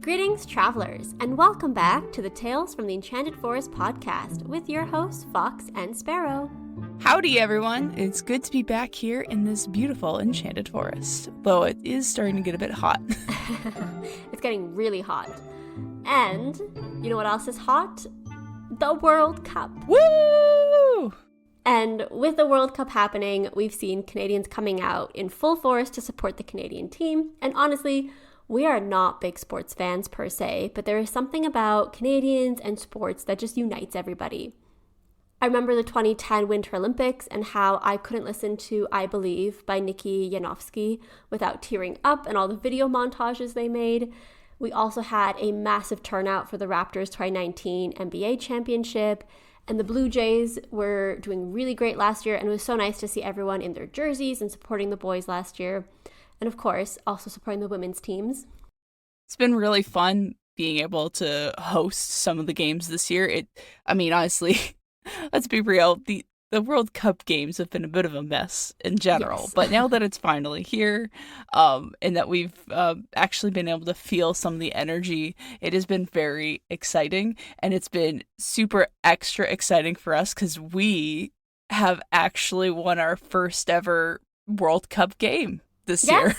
Greetings, travelers, and welcome back to the Tales from the Enchanted Forest podcast with your hosts, Fox and Sparrow. Howdy, everyone. It's good to be back here in this beautiful enchanted forest, though it is starting to get a bit hot. It's getting really hot. And you know what else is hot? The World Cup. Woo! And with the World Cup happening, we've seen Canadians coming out in full force to support the Canadian team. And honestly, we are not big sports fans per se, but there is something about Canadians and sports that just unites everybody. I remember the 2010 Winter Olympics and how I couldn't listen to I Believe by Nikki Janowski without tearing up and all the video montages they made. We also had a massive turnout for the Raptors 2019 NBA championship, and the Blue Jays were doing really great last year, and it was so nice to see everyone in their jerseys and supporting the boys last year. And of course, also supporting the women's teams. It's been really fun being able to host some of the games this year. Honestly, let's be real, the World Cup games have been a bit of a mess in general. Yes. But now that it's finally here, and that we've actually been able to feel some of the energy, it has been very exciting. And it's been super extra exciting for us because we have actually won our first ever World Cup game this year.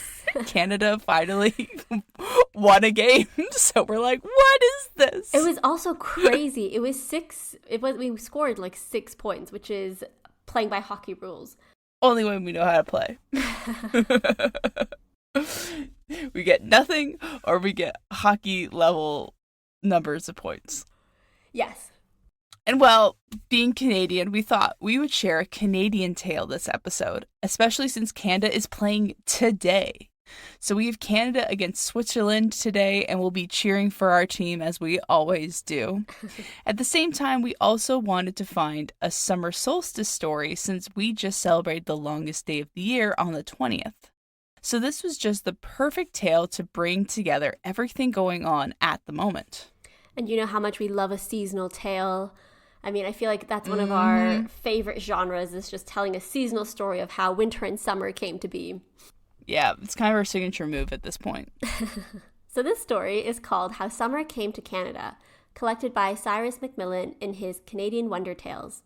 Canada finally won a game. So we're like, what is this? It was also crazy. We scored like 6 points, which is playing by hockey rules. Only when we know how to play. We get nothing or we get hockey level numbers of points. Yes. And well, being Canadian, we thought we would share a Canadian tale this episode, especially since Canada is playing today. So we have Canada against Switzerland today, and we'll be cheering for our team as we always do. At the same time, we also wanted to find a summer solstice story since we just celebrated the longest day of the year on the 20th. So this was just the perfect tale to bring together everything going on at the moment. And you know how much we love a seasonal tale. I feel like that's one of our favorite genres, is just telling a seasonal story of how winter and summer came to be. Yeah, it's kind of our signature move at this point. So this story is called How Summer Came to Canada, collected by Cyrus Macmillian in his Canadian Wonder Tales.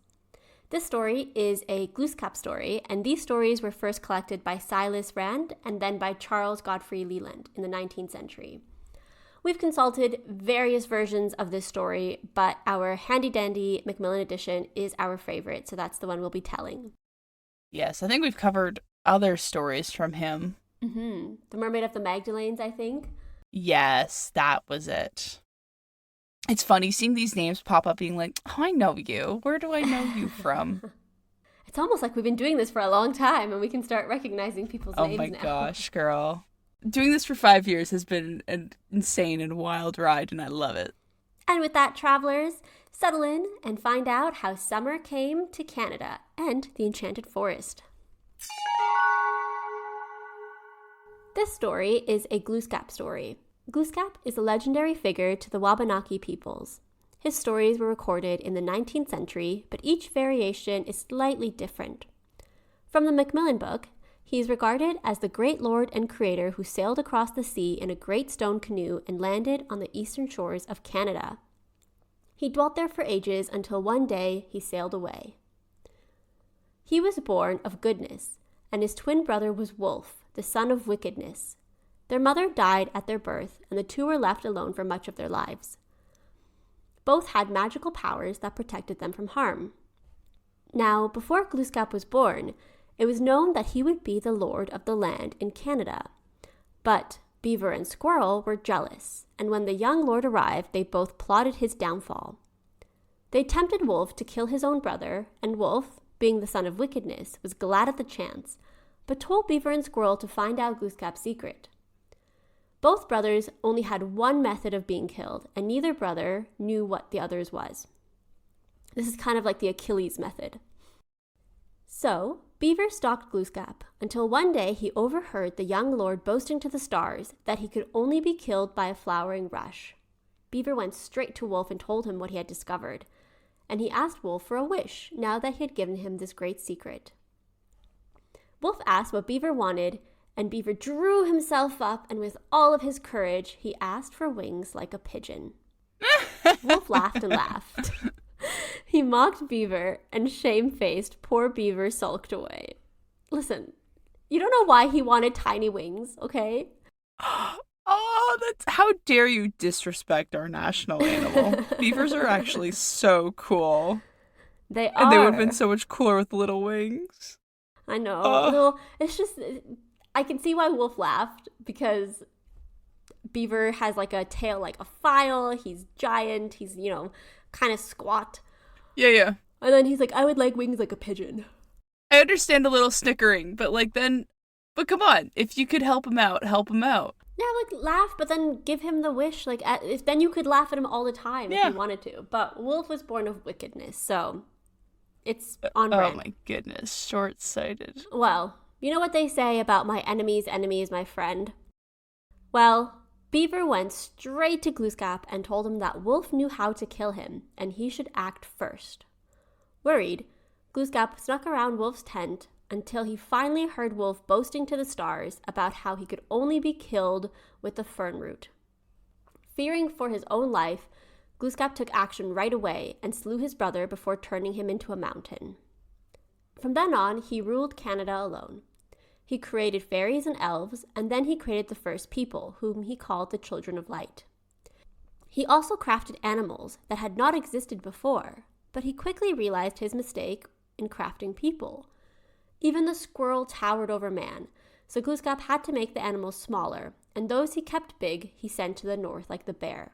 This story is a Glooskap story, and these stories were first collected by Silas Rand and then by Charles Godfrey Leland in the 19th century. We've consulted various versions of this story, but our handy-dandy Macmillan edition is our favorite, so that's the one we'll be telling. Yes, I think we've covered other stories from him. Mm-hmm. The Mermaid of the Magdalenes, I think. Yes, that was it. It's funny seeing these names pop up being like, oh, I know you. Where do I know you from? It's almost like we've been doing this for a long time and we can start recognizing people's names now. Oh my gosh, girl. Doing this for 5 years has been an insane and wild ride, and I love it. And with that, travelers, settle in and find out how summer came to Canada and the Enchanted Forest. This story is a Glooskap story. Glooskap is a legendary figure to the Wabanaki peoples. His stories were recorded in the 19th century, but each variation is slightly different. From the Macmillan book, he is regarded as the great lord and creator who sailed across the sea in a great stone canoe and landed on the eastern shores of Canada. He dwelt there for ages until one day he sailed away. He was born of goodness, and his twin brother was Wolf, the son of wickedness. Their mother died at their birth, and the two were left alone for much of their lives. Both had magical powers that protected them from harm. Now, before Glooskap was born, it was known that he would be the lord of the land in Canada. But Beaver and Squirrel were jealous, and when the young lord arrived, they both plotted his downfall. They tempted Wolf to kill his own brother, and Wolf, being the son of wickedness, was glad at the chance, but told Beaver and Squirrel to find out Glooskap's secret. Both brothers only had one method of being killed, and neither brother knew what the other's was. This is kind of like the Achilles method. So, Beaver stalked Glooskap until one day he overheard the young lord boasting to the stars that he could only be killed by a flowering rush. Beaver went straight to Wolf and told him what he had discovered, and he asked Wolf for a wish now that he had given him this great secret. Wolf asked what Beaver wanted, And Beaver drew himself up, and with all of his courage, he asked for wings like a pigeon. Wolf laughed and laughed. He mocked Beaver, and shamefaced, poor Beaver sulked away. Listen, you don't know why he wanted tiny wings, okay? Oh, how dare you disrespect our national animal. Beavers are actually so cool. They are. And they would have been so much cooler with little wings. I know. No, it's just, I can see why Wolf laughed, because Beaver has like a tail like a file. He's giant. He's, kind of squat. Yeah. And then he's like, I would like wings like a pigeon. I understand a little snickering, but come on. If you could help him out, help him out. Yeah, like laugh, but then give him the wish. Like, then you could laugh at him all the time if you wanted to. But Wolf was born of wickedness, so it's on brand. Oh my goodness, short-sighted. Well, you know what they say about my enemy's enemy is my friend? Well, Beaver went straight to Glooskap and told him that Wolf knew how to kill him, and he should act first. Worried, Glooskap snuck around Wolf's tent until he finally heard Wolf boasting to the stars about how he could only be killed with the fern root. Fearing for his own life, Glooskap took action right away and slew his brother before turning him into a mountain. From then on, he ruled Canada alone. He created fairies and elves, and then he created the first people, whom he called the Children of Light. He also crafted animals that had not existed before, but he quickly realized his mistake in crafting people. Even the squirrel towered over man, so Glooskap had to make the animals smaller, and those he kept big he sent to the north like the bear.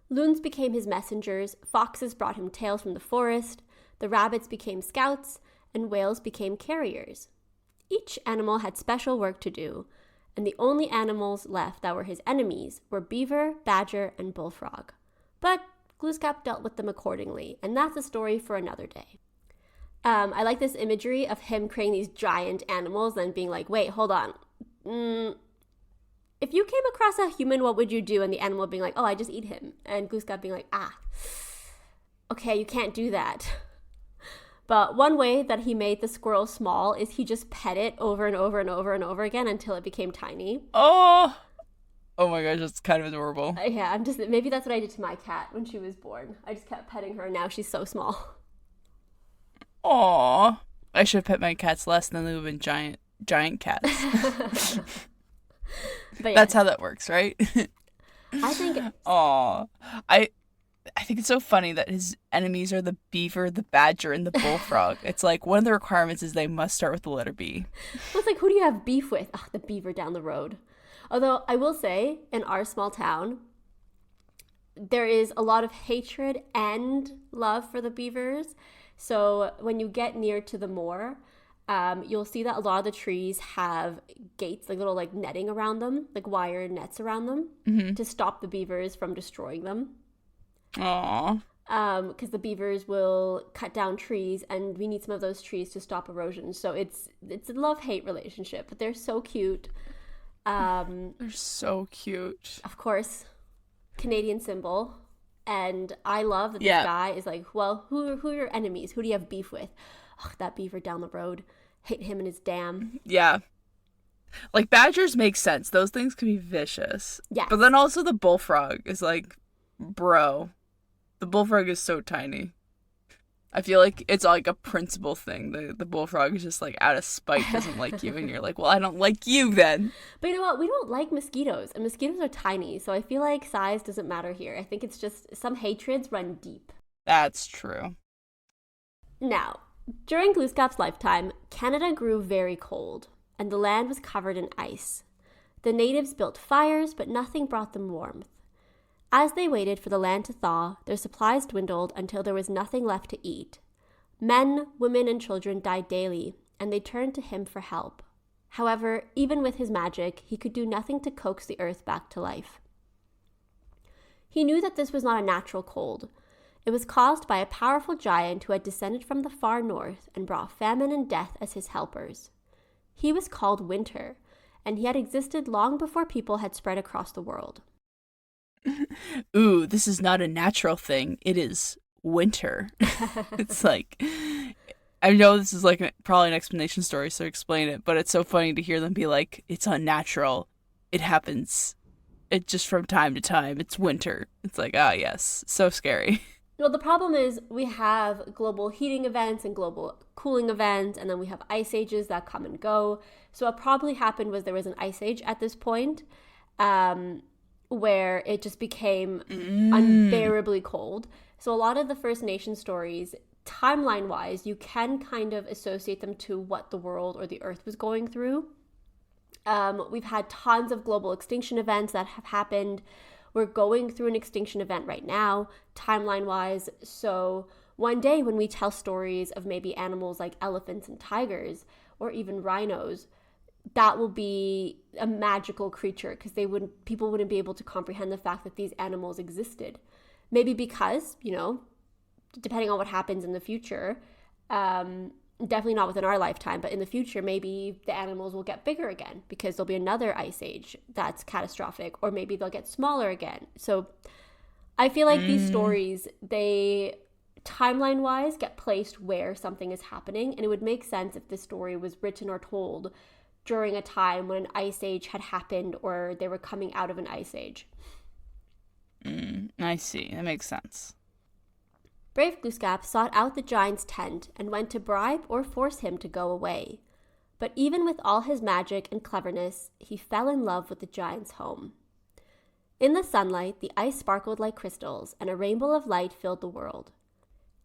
Loons became his messengers, foxes brought him tales from the forest, the rabbits became scouts, and whales became carriers. Each animal had special work to do, and the only animals left that were his enemies were beaver, badger, and bullfrog. But Glooskap dealt with them accordingly, and that's a story for another day. I like this imagery of him creating these giant animals and being like, wait, hold on. If you came across a human, what would you do? And the animal being like, oh, I just eat him. And Glooskap being like, okay, you can't do that. But one way that he made the squirrel small is he just pet it over and over and over and over again until it became tiny. Oh my gosh, that's kind of adorable. Yeah, maybe that's what I did to my cat when she was born. I just kept petting her, and now she's so small. Aw, I should have pet my cats less, and then they would have been giant cats. But that's how that works, right? I think. Aw, I think it's so funny that his enemies are the beaver, the badger, and the bullfrog. It's like one of the requirements is they must start with the letter B. It's like, who do you have beef with? The beaver down the road. Although I will say, in our small town, there is a lot of hatred and love for the beavers. So when you get near to the moor, you'll see that a lot of the trees have gates, like little netting around them, like wire nets around them, to stop the beavers from destroying them. Aww. Because the beavers will cut down trees, and we need some of those trees to stop erosion. So it's a love-hate relationship, but they're so cute. They're so cute. Of course, Canadian symbol. And I love that this guy is like, well, who are your enemies? Who do you have beef with? That beaver down the road. Hate him and his dam. Yeah. Like, badgers make sense. Those things can be vicious. Yes. But then also the bullfrog is like, bro, the bullfrog is so tiny. I feel like it's like a principle thing. The bullfrog is just like out of spite doesn't like you, and you're like, well, I don't like you then. But you know what? We don't like mosquitoes, and mosquitoes are tiny, so I feel like size doesn't matter here. I think it's just some hatreds run deep. That's true. Now, during Glooskap's lifetime, Canada grew very cold, and the land was covered in ice. The natives built fires, but nothing brought them warmth. As they waited for the land to thaw, their supplies dwindled until there was nothing left to eat. Men, women, and children died daily, and they turned to him for help. However, even with his magic, he could do nothing to coax the earth back to life. He knew that this was not a natural cold. It was caused by a powerful giant who had descended from the far north and brought famine and death as his helpers. He was called Winter, and he had existed long before people had spread across the world. Ooh, this is not a natural thing. It is winter. It's like, I know this is like probably an explanation story, so explain it, but it's so funny to hear them be like, it's unnatural. It happens. It just from time to time. It's winter. It's like, ah, yes. So scary. Well, the problem is we have global heating events and global cooling events, and then we have ice ages that come and go. So what probably happened was there was an ice age at this point, where it just became unbearably cold. So a lot of the First Nation stories, timeline-wise, you can kind of associate them to what the world or the earth was going through. We've had tons of global extinction events that have happened. We're going through an extinction event right now, timeline-wise. So one day when we tell stories of maybe animals like elephants and tigers, or even rhinos, that will be a magical creature because people wouldn't be able to comprehend the fact that these animals existed. Maybe because, depending on what happens in the future, definitely not within our lifetime, but in the future, maybe the animals will get bigger again because there'll be another ice age that's catastrophic, or maybe they'll get smaller again. So I feel like these stories, they timeline-wise get placed where something is happening, and it would make sense if this story was written or told during a time when an ice age had happened or they were coming out of an ice age. I see. That makes sense. Brave Glooskap sought out the giant's tent and went to bribe or force him to go away. But even with all his magic and cleverness, he fell in love with the giant's home. In the sunlight, the ice sparkled like crystals, and a rainbow of light filled the world.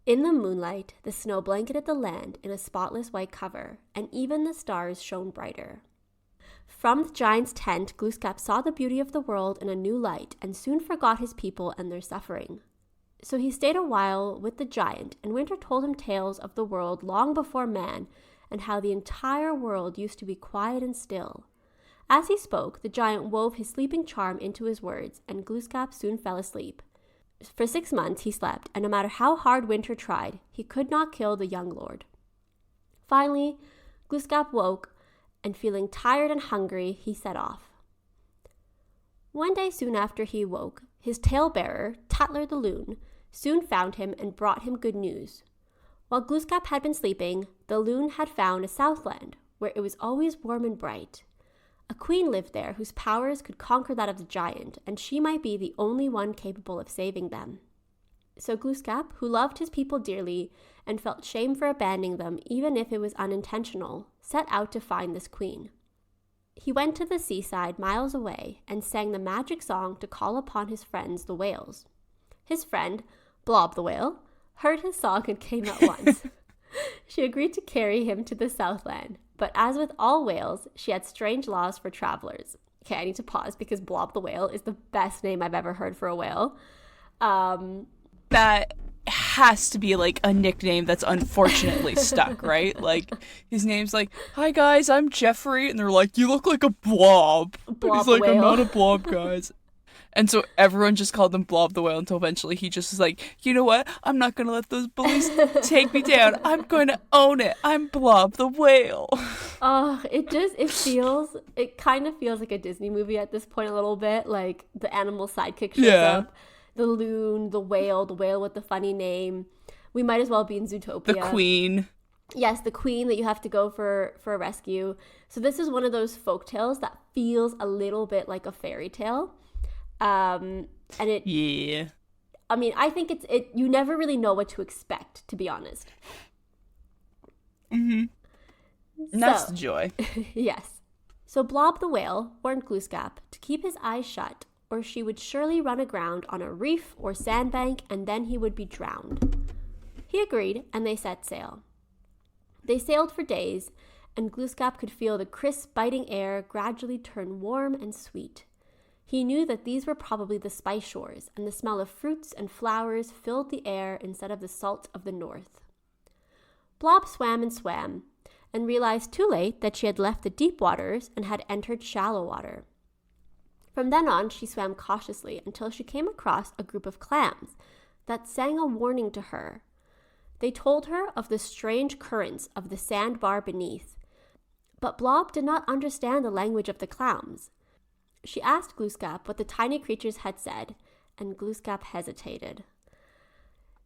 In the moonlight, the snow blanketed the land in a spotless white cover, and even the stars shone brighter. From the giant's tent, Glooskap saw the beauty of the world in a new light and soon forgot his people and their suffering. So he stayed a while with the giant, and Winter told him tales of the world long before man and how the entire world used to be quiet and still. As he spoke, the giant wove his sleeping charm into his words, and Glooskap soon fell asleep. For 6 months he slept, and no matter how hard Winter tried, he could not kill the young lord. Finally, Glooskap woke, and feeling tired and hungry, he set off. One day soon after he woke, his tale-bearer, Tatler the loon, soon found him and brought him good news. While Glooskap had been sleeping, the loon had found a southland where it was always warm and bright. A queen lived there whose powers could conquer that of the giant, and she might be the only one capable of saving them. So Glooskap, who loved his people dearly and felt shame for abandoning them even if it was unintentional, set out to find this queen. He went to the seaside miles away and sang the magic song to call upon his friends, the whales. His friend, Blob the whale, heard his song and came at once. She agreed to carry him to the Southland, but as with all whales, she had strange laws for travelers. Okay, I need to pause because Blob the whale is the best name I've ever heard for a whale. That has to be like a nickname that's unfortunately stuck, right? Like his name's like, "Hi guys, I'm Jeffrey," and they're like, "You look like a blob." Blob He's like, whale. "I'm not a blob, guys." And so everyone just called him Blob the whale until eventually he just was like, "You know what? I'm not gonna let those bullies take me down. I'm going to own it. I'm Blob the whale." Oh, it kind of feels like a Disney movie at this point a little bit. Like the animal sidekick shows up. The loon, the whale with the funny name. We might as well be in Zootopia. The queen. Yes, the queen that you have to go for a rescue. So this is one of those folktales that feels a little bit like a fairy tale. And it... Yeah. I mean, I think you never really know what to expect, to be honest. Mm-hmm. And that's the joy. Yes. So Blob the whale warned Glooskap to keep his eyes shut, or she would surely run aground on a reef or sandbank, and then he would be drowned. He agreed, and they set sail. They sailed for days, and Glooskap could feel the crisp, biting air gradually turn warm and sweet. He knew that these were probably the spice shores, and the smell of fruits and flowers filled the air instead of the salt of the north. Blob swam, and realized too late that she had left the deep waters and had entered shallow water. From then on, she swam cautiously until she came across a group of clams that sang a warning to her. They told her of the strange currents of the sandbar beneath, but Blob did not understand the language of the clams. She asked Glooskap what the tiny creatures had said, and Glooskap hesitated.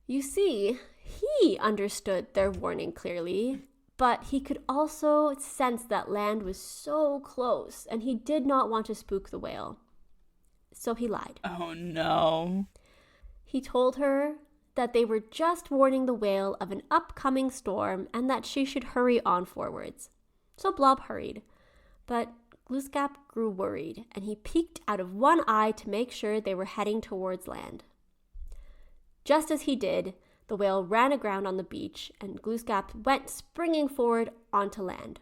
You see, he understood their warning clearly, but he could also sense that land was so close, and he did not want to spook the whale. So he lied. Oh, no. He told her that they were just warning the whale of an upcoming storm and that she should hurry on forwards. So Blob hurried. But Glooskap grew worried, and he peeked out of one eye to make sure they were heading towards land. Just as he did, the whale ran aground on the beach, and Glooskap went springing forward onto land.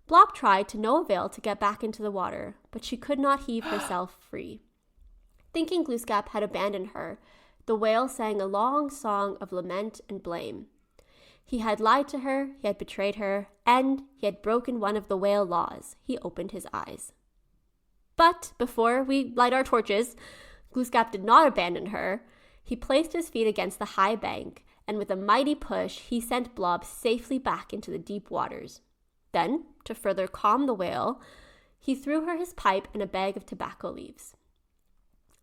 Blob tried to no avail to get back into the water, but she could not heave herself free. Thinking Glooskap had abandoned her, the whale sang a long song of lament and blame. He had lied to her, he had betrayed her, and he had broken one of the whale laws. He opened his eyes. But before we light our torches, Glooskap did not abandon her. He placed his feet against the high bank, and with a mighty push, he sent Blob safely back into the deep waters. Then, to further calm the whale, he threw her his pipe and a bag of tobacco leaves.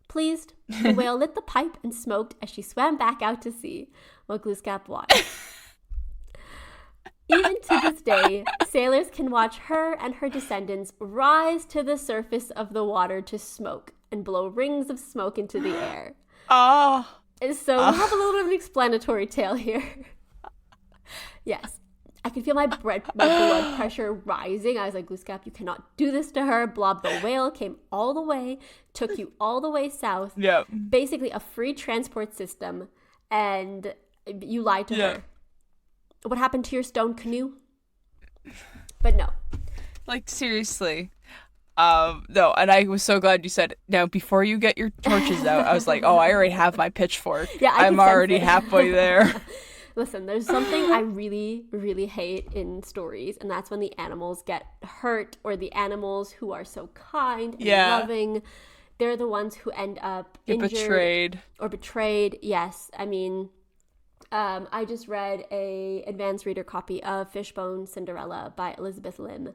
Pleased, the whale lit the pipe and smoked as she swam back out to sea, while Glooskap watched. Even to this day, sailors can watch her and her descendants rise to the surface of the water to smoke and blow rings of smoke into the air. Oh. And so we have a little bit of an explanatory tale here. Yes. I could feel my blood pressure rising. I was like, Glooskap, you cannot do this to her. Blob the whale came all the way, took you all the way south. Yep. Basically a free transport system, and you lied to her. What happened to your stone canoe? But no. Like, seriously. No, and I was so glad you said, now, before you get your torches out, I was like, oh, I already have my pitchfork. Yeah, I'm already halfway there. Listen, there's something I really, really hate in stories, and that's when the animals get hurt, or the animals who are so kind and loving, they're the ones who end up injured or betrayed. Yes, I mean, I just read a advanced reader copy of Fishbone Cinderella by Elizabeth Lim,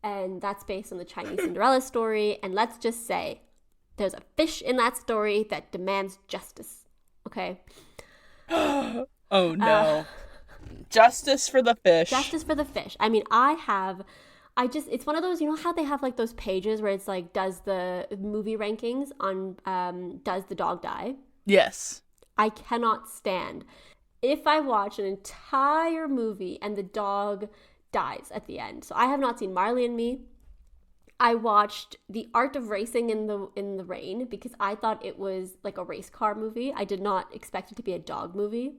and that's based on the Chinese Cinderella story, and let's just say there's a fish in that story that demands justice, okay? Oh, no. Justice for the fish. Justice for the fish. I mean, it's one of those, you know how they have like those pages where it's like, does the movie rankings on, does the dog die? Yes. I cannot stand if I watch an entire movie and the dog dies at the end. So I have not seen Marley and Me. I watched The Art of Racing in the Rain because I thought it was like a race car movie. I did not expect it to be a dog movie.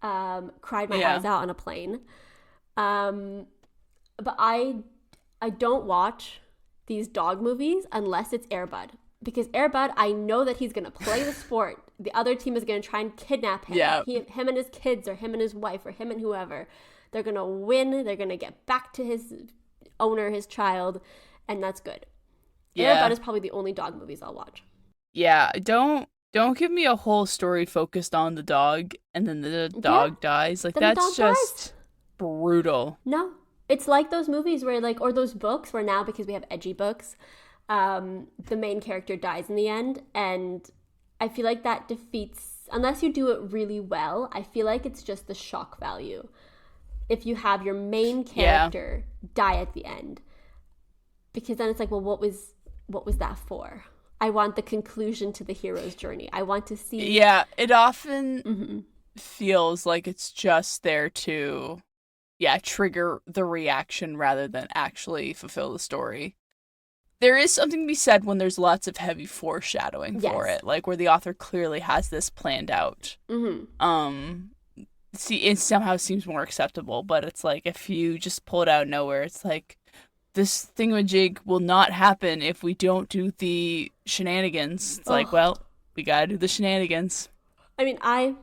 Cried my eyes out on a plane. But I don't watch these dog movies unless it's Air Bud. Because Air Bud, I know that he's going to play the sport. The other team is going to try and kidnap him. Yeah. Him and his kids, or him and his wife, or him and whoever. They're going to win. They're going to get back to his owner, his child. And that's good. Yeah. Air Bud is probably the only dog movies I'll watch. Yeah, don't give me a whole story focused on the dog and then the dog dies. Like, that's just brutal. No. It's like those movies where, like, or those books where now, because we have edgy books, the main character dies in the end. And I feel like that defeats, unless you do it really well, I feel like it's just the shock value. If you have your main character die at the end. Because then it's like, well, what was that for? I want the conclusion to the hero's journey. I want to see. Yeah, it often feels like it's just there to, trigger the reaction rather than actually fulfill the story. There is something to be said when there's lots of heavy foreshadowing for it, like where the author clearly has this planned out. It somehow seems more acceptable, but it's like if you just pull it out of nowhere, it's like, this thingamajig will not happen if we don't do the shenanigans. It's like, well, we gotta do the shenanigans. I mean, I'm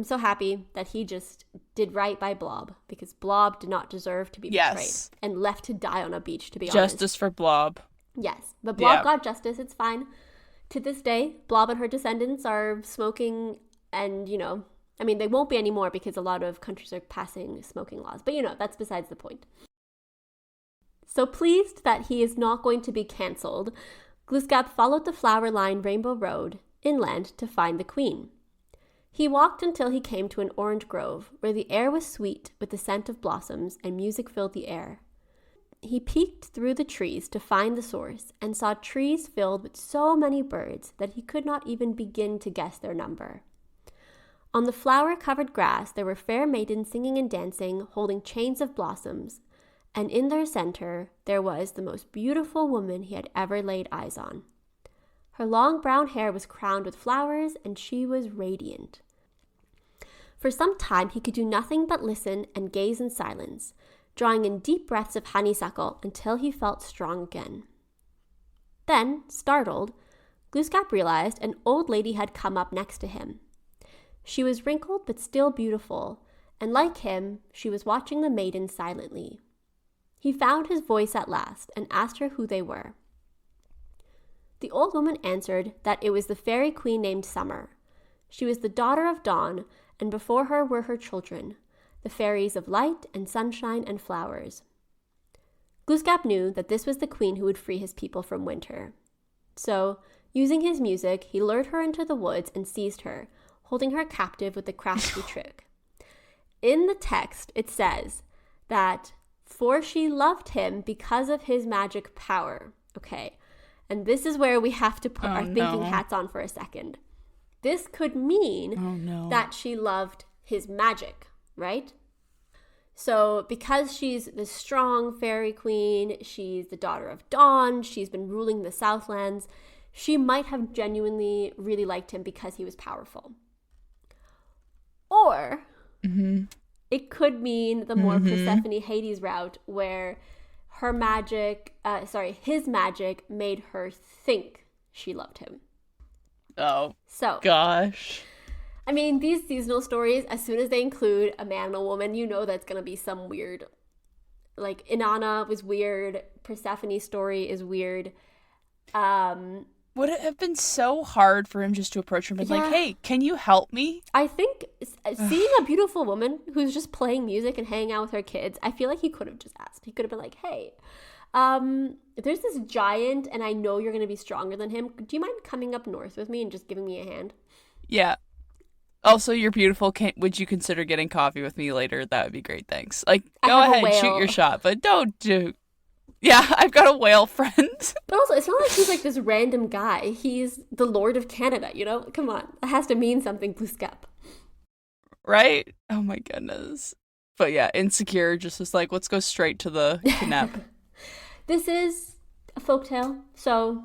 so happy that he just did right by Blob, because Blob did not deserve to be betrayed and left to die on a beach, to be honest. Justice for Blob. Yes, but Blob got justice. It's fine. To this day, Blob and her descendants are smoking, and, you know, I mean, they won't be anymore because a lot of countries are passing smoking laws. But, you know, that's besides the point. So pleased that he is not going to be cancelled, Glooskap followed the flower-lined Rainbow Road inland to find the queen. He walked until he came to an orange grove, where the air was sweet with the scent of blossoms and music filled the air. He peeked through the trees to find the source and saw trees filled with so many birds that he could not even begin to guess their number. On the flower-covered grass there were fair maidens singing and dancing, holding chains of blossoms, and in their center there was the most beautiful woman he had ever laid eyes on. Her long brown hair was crowned with flowers, and she was radiant. For some time he could do nothing but listen and gaze in silence, drawing in deep breaths of honeysuckle until he felt strong again. Then, startled, Glooskap realized an old lady had come up next to him. She was wrinkled but still beautiful, and like him, she was watching the maiden silently. He found his voice at last and asked her who they were. The old woman answered that it was the fairy queen named Summer. She was the daughter of Dawn, and before her were her children, the fairies of light and sunshine and flowers. Glooskap knew that this was the queen who would free his people from winter. So, using his music, he lured her into the woods and seized her, holding her captive with a crafty trick. In the text, it says that, "For she loved him because of his magic power." Okay, and this is where we have to put our thinking hats on for a second. This could mean that she loved his magic, right? So because she's the strong fairy queen, she's the daughter of Dawn, she's been ruling the Southlands, she might have genuinely really liked him because he was powerful. Or it could mean the more Persephone Hades route, where his magic made her think she loved him. Oh, so gosh. I mean, these seasonal stories, as soon as they include a man and a woman, you know that's going to be some weird. Like, Inanna was weird. Persephone's story is weird. Would it have been so hard for him just to approach her and be like, "Hey, can you help me?" I think seeing a beautiful woman who's just playing music and hanging out with her kids, I feel like he could have just asked. He could have been like, "Hey, there's this giant and I know you're going to be stronger than him. Do you mind coming up north with me and just giving me a hand?" Yeah. Also, you're beautiful. Would you consider getting coffee with me later? That would be great. Thanks. Like, go ahead, shoot your shot, but don't do. Yeah, I've got a whale friend. But also, it's not like he's like this random guy. He's the Lord of Canada, you know? Come on. That has to mean something, Glooskap. Right? Oh my goodness. But yeah, Insecure just was like, let's go straight to the kidnap. This is a folktale, so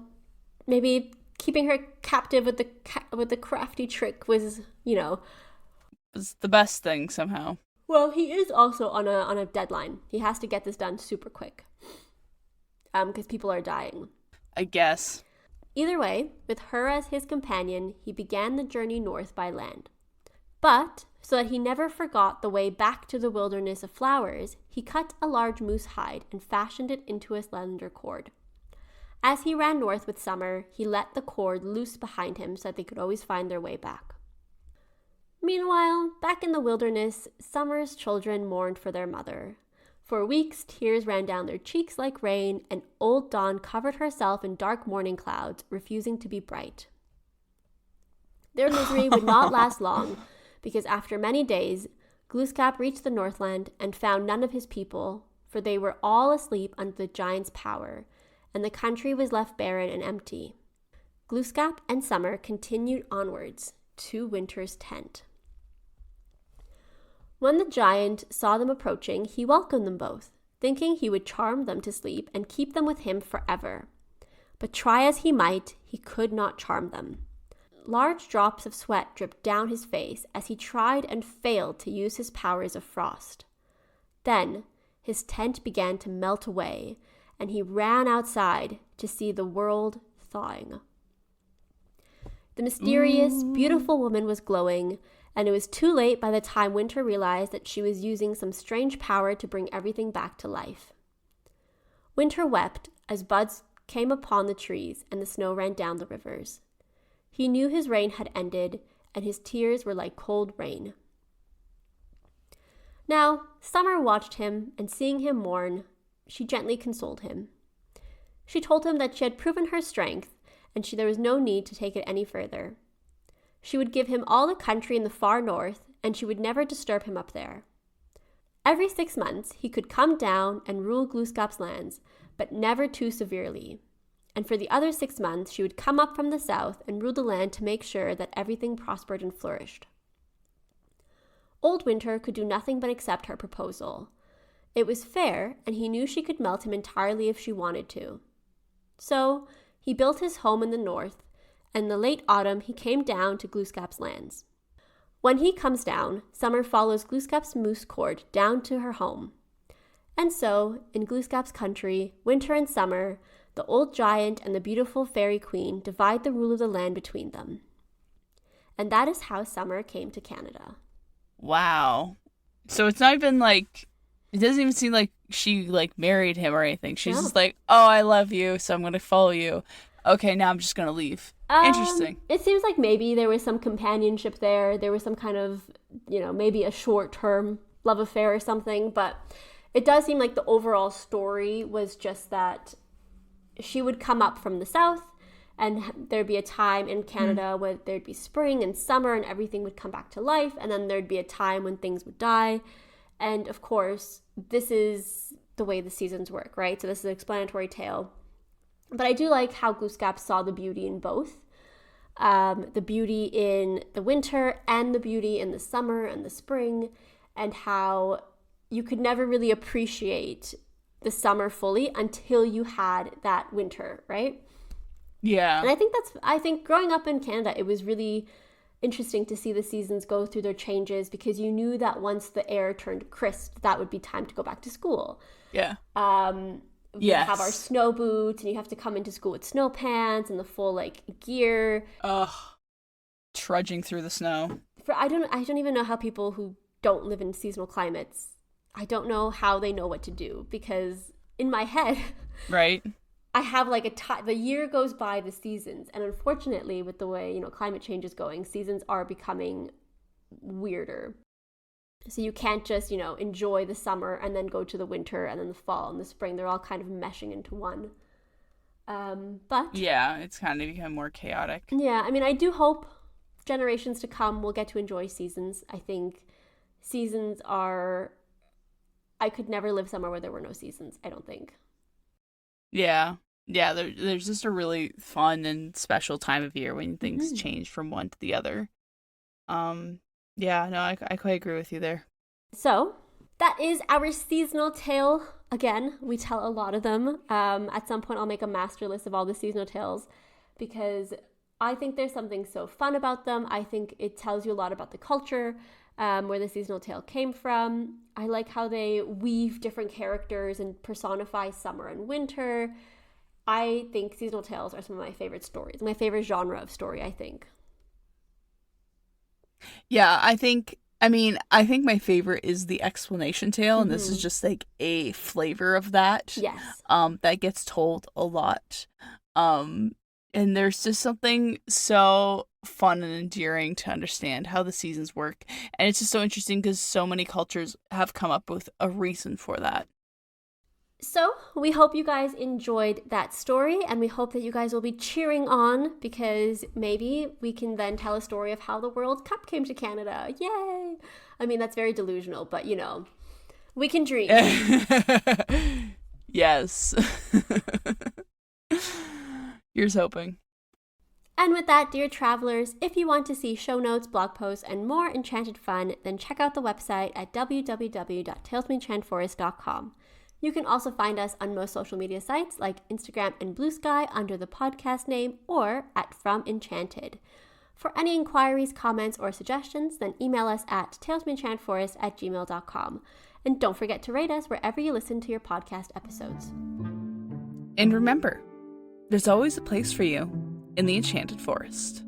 maybe keeping her captive with the crafty trick was, was the best thing somehow. Well, he is also on a deadline. He has to get this done super quick. Because people are dying. I guess. Either way, with her as his companion, he began the journey north by land. But, so that he never forgot the way back to the wilderness of flowers, he cut a large moose hide and fashioned it into a slender cord. As he ran north with Summer, he let the cord loose behind him so that they could always find their way back. Meanwhile, back in the wilderness, Summer's children mourned for their mother. For weeks, tears ran down their cheeks like rain, and old Dawn covered herself in dark morning clouds, refusing to be bright. Their misery would not last long, because after many days, Glooskap reached the Northland and found none of his people, for they were all asleep under the giant's power, and the country was left barren and empty. Glooskap and Summer continued onwards to Winter's tent. When the giant saw them approaching, he welcomed them both, thinking he would charm them to sleep and keep them with him forever. But try as he might, he could not charm them. Large drops of sweat dripped down his face as he tried and failed to use his powers of frost. Then his tent began to melt away, and he ran outside to see the world thawing. The mysterious, beautiful woman was glowing, and it was too late by the time Winter realized that she was using some strange power to bring everything back to life. Winter wept as buds came upon the trees and the snow ran down the rivers. He knew his reign had ended, and his tears were like cold rain. Now, Summer watched him, and seeing him mourn, she gently consoled him. She told him that she had proven her strength, and there was no need to take it any further. She would give him all the country in the far north, and she would never disturb him up there. Every 6 months, he could come down and rule Glooskap's lands, but never too severely. And for the other 6 months, she would come up from the south and rule the land to make sure that everything prospered and flourished. Old Winter could do nothing but accept her proposal. It was fair, and he knew she could melt him entirely if she wanted to. So, he built his home in the north, and in the late autumn he came down to Glooskap's lands. When he comes down, Summer follows Glooskap's moose cord down to her home. And so, in Glooskap's country, Winter and Summer, the old giant and the beautiful fairy queen divide the rule of the land between them. And that is how Summer came to Canada. Wow. So it's not even like, it doesn't even seem like she like married him or anything. She's just like, oh, I love you, so I'm going to follow you. Okay, now I'm just going to leave. Interesting. It seems like maybe there was some companionship there. There was some kind of, maybe a short-term love affair or something. But it does seem like the overall story was just that she would come up from the south, and there'd be a time in Canada where there'd be spring and summer and everything would come back to life. And then there'd be a time when things would die. And of course, this is the way the seasons work, right? So this is an explanatory tale. But I do like how Glooskap saw the beauty in both. The beauty in the winter and the beauty in the summer and the spring, and how you could never really appreciate the summer fully until you had that winter, right? Yeah. And I think growing up in Canada, it was really interesting to see the seasons go through their changes, because you knew that once the air turned crisp, that would be time to go back to school. Yeah. We have our snow boots, and you have to come into school with snow pants and the full gear. Ugh. Trudging through the snow. I don't even know how people who don't live in seasonal climates, I don't know how they know what to do, because in my head, right, I have the year goes by the seasons, and unfortunately with the way climate change is going, seasons are becoming weirder. So you can't just, enjoy the summer and then go to the winter and then the fall and the spring. They're all kind of meshing into one. But yeah, it's kind of become more chaotic. Yeah, I mean, I do hope generations to come will get to enjoy seasons. I think seasons are... I could never live somewhere where there were no seasons, I don't think. Yeah. Yeah, there's just a really fun and special time of year when things change from one to the other. Yeah, no, I quite agree with you there. So, that is our seasonal tale. Again, we tell a lot of them. At some point, I'll make a master list of all the seasonal tales, because I think there's something so fun about them. I think it tells you a lot about the culture, where the seasonal tale came from. I like how they weave different characters and personify summer and winter. I think seasonal tales are some of my favorite stories, my favorite genre of story, I think. Yeah, I think my favorite is the explanation tale, and this is just a flavor of that. Yes. That gets told a lot. And there's just something so fun and endearing to understand how the seasons work. And it's just so interesting because so many cultures have come up with a reason for that. So we hope you guys enjoyed that story, and we hope that you guys will be cheering on, because maybe we can then tell a story of how the World Cup came to Canada. Yay! I mean, that's very delusional, but we can dream. Yes. Here's hoping. And with that, dear travelers, if you want to see show notes, blog posts, and more enchanted fun, then check out the website at www.talesfromenchantforest.com. You can also find us on most social media sites like Instagram and Bluesky under the podcast name, or at From Enchanted. For any inquiries, comments, or suggestions, then email us at talesfromenchantforest@gmail.com. And don't forget to rate us wherever you listen to your podcast episodes. And remember, there's always a place for you in the Enchanted Forest.